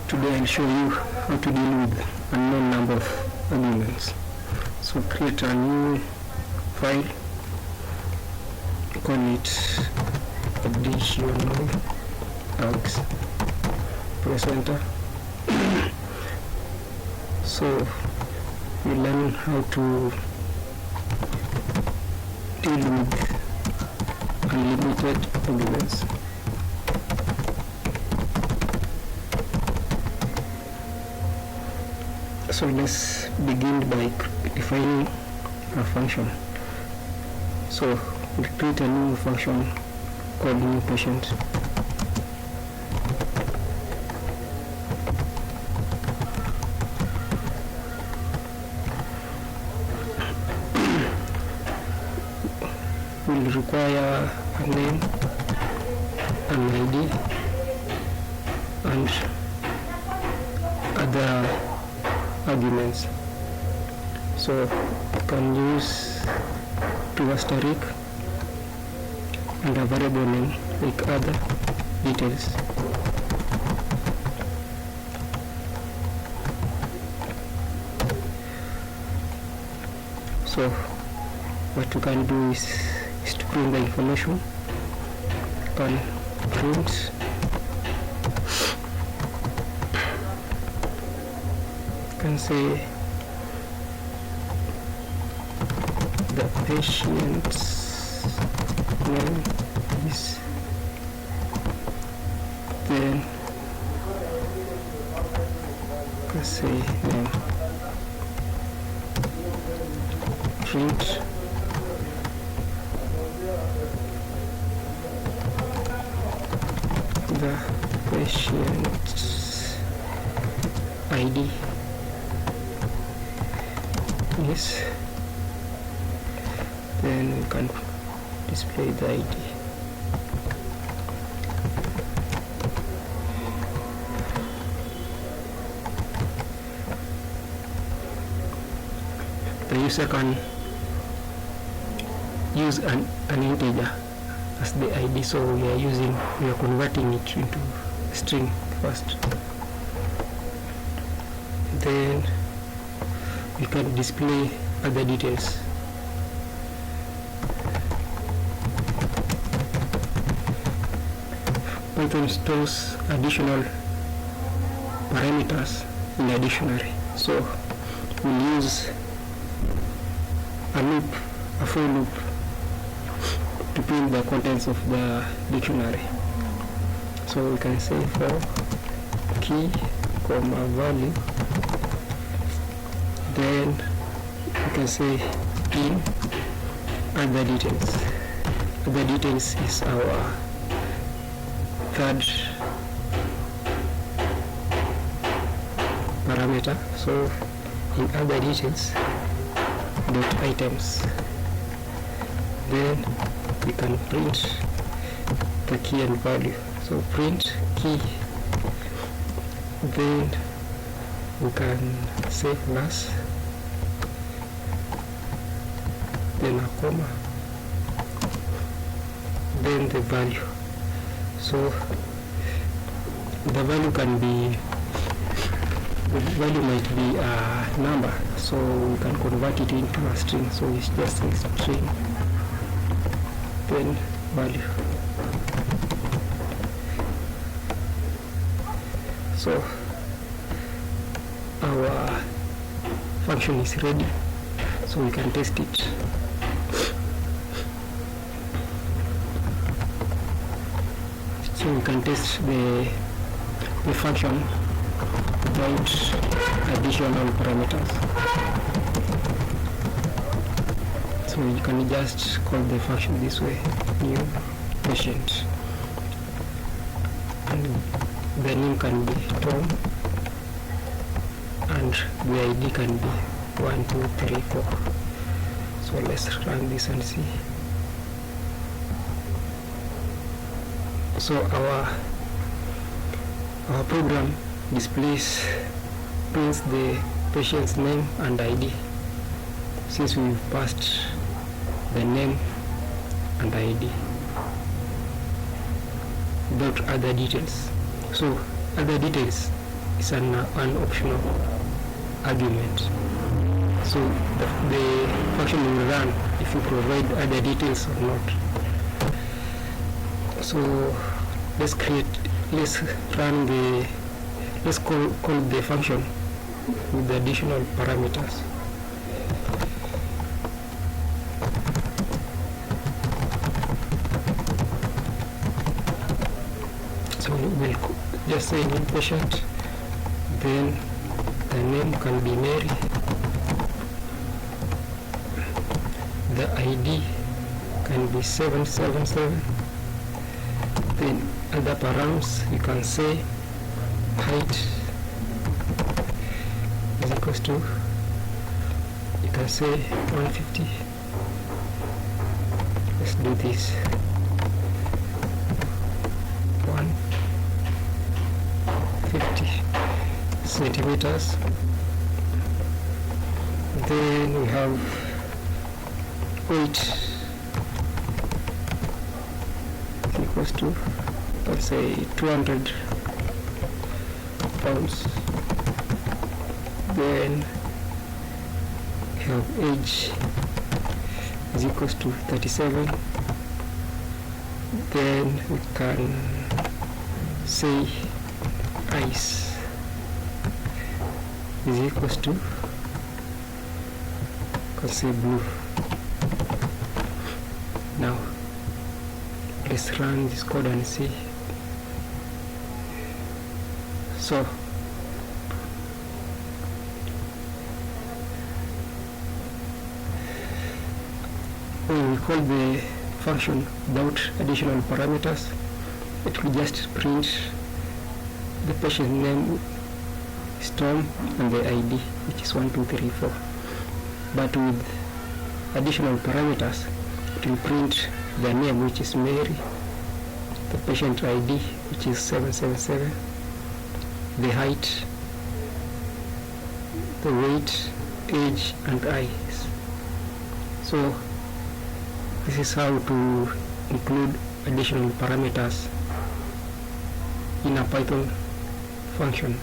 Today I'll show you how to deal with unknown number of arguments. So create a new file, call it additional args, press enter. So we learn how to deal with unlimited arguments. So let's begin by defining a function. So we create a new function called new patient. Will require a name, an ID, and other arguments. So you can use two asterisk and a variable name like other details. So what you can do is to print the information. You can print say the patient's name is, then say name, print the patient's ID. Yes, then we can display the ID. The user can use an integer as the ID, so we are converting it into string first. Then you can display other details. Python stores additional parameters in a dictionary. So we'll use a for loop to print the contents of the dictionary. So we can say for key, value. Then you can say in other details. Other details is our third parameter. So in other details dot items, then we can print the key and value. So print key, then we can say plus, then a comma, then the value. So the value might be a number, so we can convert it into a string. So it's just a string, then value. So our function is ready, so we can test it. So we can test the function without additional parameters. So you can just call the function this way, new patient, and the name can be Tom, and the ID can be 1, 2, 3, 4. So let's run this and see. So our program prints the patient's name and ID, since we've passed the name and ID without other details. So other details is an optional argument. So the function will run if you provide other details or not. So let's call the function with the additional parameters. So we'll just say new patient, then the name can be Mary, the ID can be 777, then other params you can say height is equals to, you can say 150. Let's do this. 150 centimeters. Then we have weight equals to, let's say 200 pounds. Then we have age is equals to 37. Then we can say ice is equals to, can say blue. Now let's run this code and see. So when we call the function without additional parameters, it will just print the patient name is Tom and the ID, which is 1234. But with additional parameters, it will print the name, which is Mary, the patient ID, which is 777, the height, the weight, age, and eyes. So this is how to include additional parameters in a Python function.